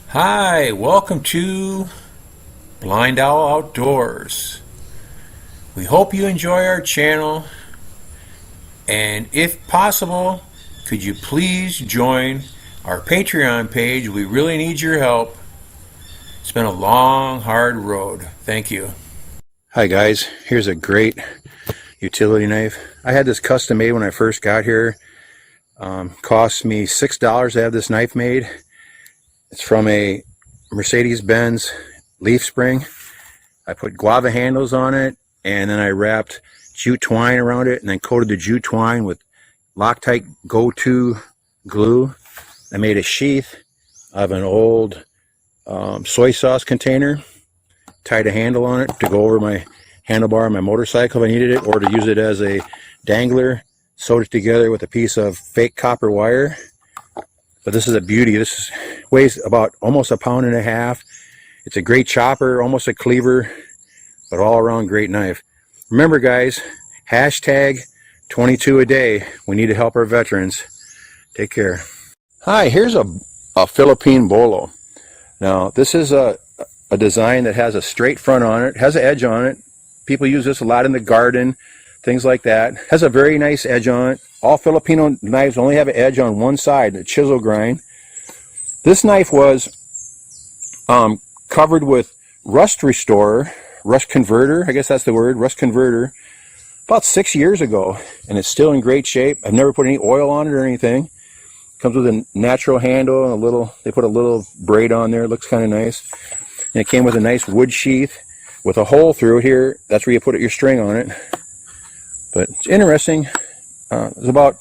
Hi, welcome to Blindowl Outdoors. We hope you enjoy our channel, and if possible, could you please join our Patreon page? We really need your help. It's been a long, hard road. Thank you. Hi guys, here's a great utility knife. I had this custom made when I first got here. Cost me $6 to have this knife made. It's from a Mercedes-Benz leaf spring. I put guava handles on it, and then I wrapped jute twine around it, and then coated the jute twine with Loctite Go-To glue. I made a sheath of an old soy sauce container, tied a handle on it to go over my handlebar on my motorcycle if I needed it, or to use it as a dangler. Sewed it together with a piece of fake copper wire. But this is a beauty. This weighs about almost 1.5 pounds. It's a great chopper, almost a cleaver, but all around great knife. Remember guys, hashtag 22 a day. We need to help our veterans. Take care. Hi, here's a Philippine bolo. Now this is a design that has a straight front on it, has an edge on it. People use this a lot in the garden, things like that. Has a very nice edge on it. All Filipino knives only have an edge on one side, a chisel grind. This knife was covered with rust restorer, rust converter, I guess that's the word, rust converter, about 6 years ago, and it's still in great shape. I've never put any oil on it or anything. Comes with a natural handle and a little, they put a little braid on there, it looks kind of nice. And it came with a nice wood sheath with a hole through it here. That's where you put your string on it. But it's interesting. It's about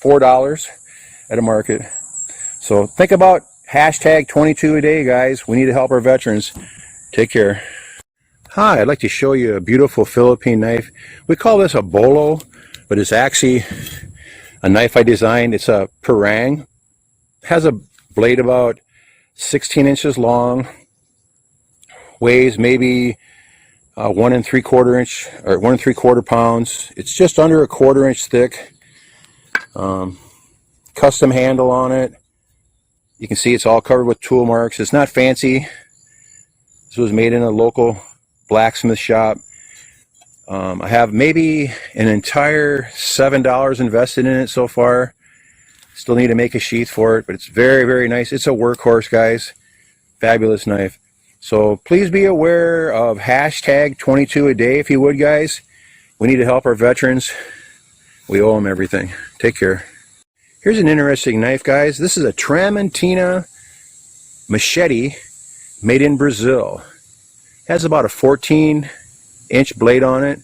$4 at a market. So think about hashtag 22 a day, guys. We need to help our veterans. Take care. Hi, I'd like to show you a beautiful Philippine knife. We call this a bolo, but it's actually a knife I designed. It's a parang. It has a blade about 16 inches long. Weighs maybe 1 3/4 inch or 1 3/4 pounds. It's just under a 1/4 inch thick. Custom handle on it. You can see it's all covered with tool marks. It's not fancy. This was made in a local blacksmith shop. I have maybe an entire $7 invested in it so far. Still need to make a sheath for it, but it's very, very nice. It's a workhorse, guys. Fabulous knife. So please be aware of hashtag 22 a day if you would, guys. We need to help our veterans. We owe them everything. Take care. Here's an interesting knife, guys. This is a Tramontina machete made in Brazil. It has about a 14-inch blade on it.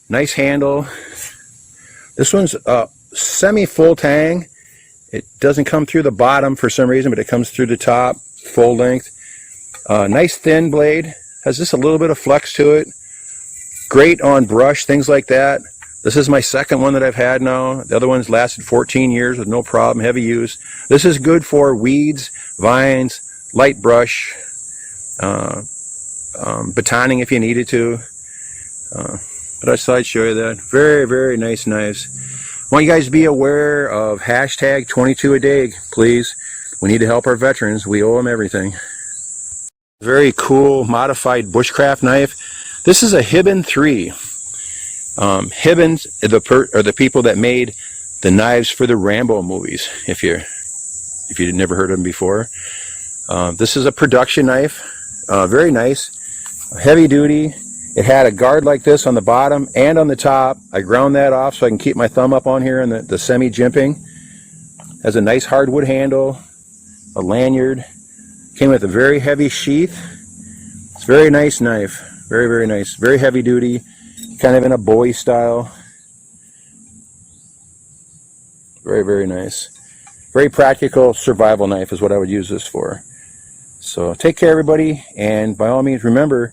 Nice handle. This one's a semi-full tang. It doesn't come through the bottom for some reason, but it comes through the top, full length. Nice thin blade. Has just a little bit of flex to it. Great on brush, things like that. This is my second one that I've had now. The other one's lasted 14 years with no problem, heavy use. This is good for weeds, vines, light brush, batoning if you needed to. But I thought I'd show you that. Very, very nice knives. I want you guys to be aware of hashtag 22 a day, please. We need to help our veterans. We owe them everything. Very cool modified bushcraft knife. This is a Hibbon 3. Hibbons are the people that made the knives for the Rambo movies, if you never heard of them before. This is a production knife. Very nice. Heavy duty. It had a guard like this on the bottom and on the top. I ground that off so I can keep my thumb up on here in the semi-jimping. Has a nice hardwood handle, a lanyard. Came with a very heavy sheath. It's a very nice knife. Very, very nice. Very heavy duty. Kind of in a Bowie style. Very, very nice. Very practical survival knife is what I would use this for. So take care, everybody. And by all means, remember,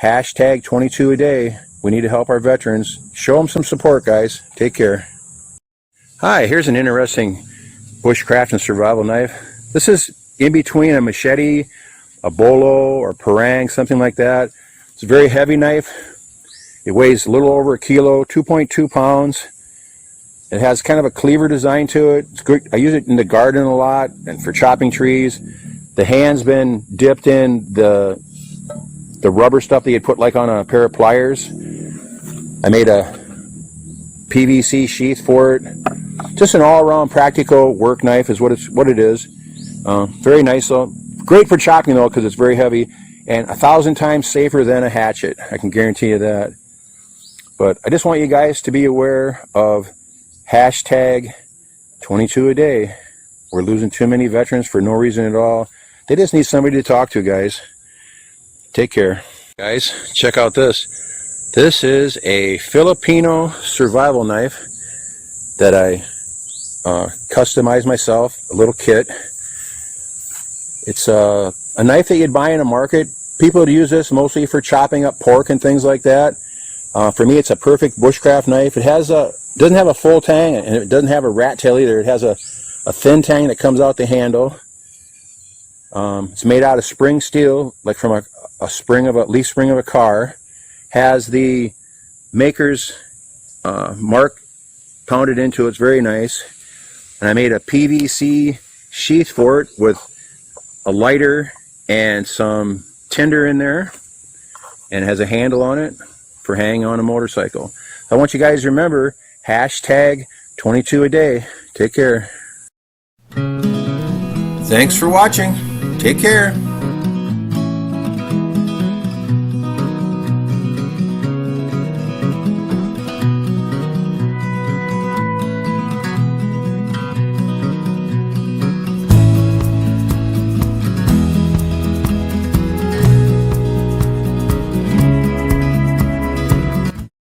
hashtag 22 a day. We need to help our veterans. Show them some support, guys. Take care. Hi, here's an interesting bushcraft and survival knife. This is in between a machete, a bolo, or parang, something like that. It's a very heavy knife. It weighs a little over a kilo, 2.2 pounds. It has kind of a cleaver design to it. It's good. I use it in the garden a lot and for chopping trees. The hand's been dipped in the rubber stuff that you'd put like on a pair of pliers. I made a PVC sheath for it. Just an all-around practical work knife is what it is. Very nice though. Great for chopping though because it's very heavy, and 1,000 times safer than a hatchet. I can guarantee you that. But I just want you guys to be aware of hashtag 22 a day. We're losing too many veterans for no reason at all. They just need somebody to talk to, guys. Take care. Guys, check out this. This is a Filipino survival knife that I customized myself, a little kit. It's a knife that you'd buy in a market. People would use this mostly for chopping up pork and things like that. For me, it's a perfect bushcraft knife. It doesn't have a full tang, and it doesn't have a rat tail either. It has a thin tang that comes out the handle. It's made out of spring steel, like from a leaf spring of a car. Has the maker's mark pounded into it. It's very nice. And I made a PVC sheath for it with a lighter and some tinder in there, and it has a handle on it for hanging on a motorcycle. I want you guys to remember hashtag 22 a day. Take care. Thanks for watching. Take care.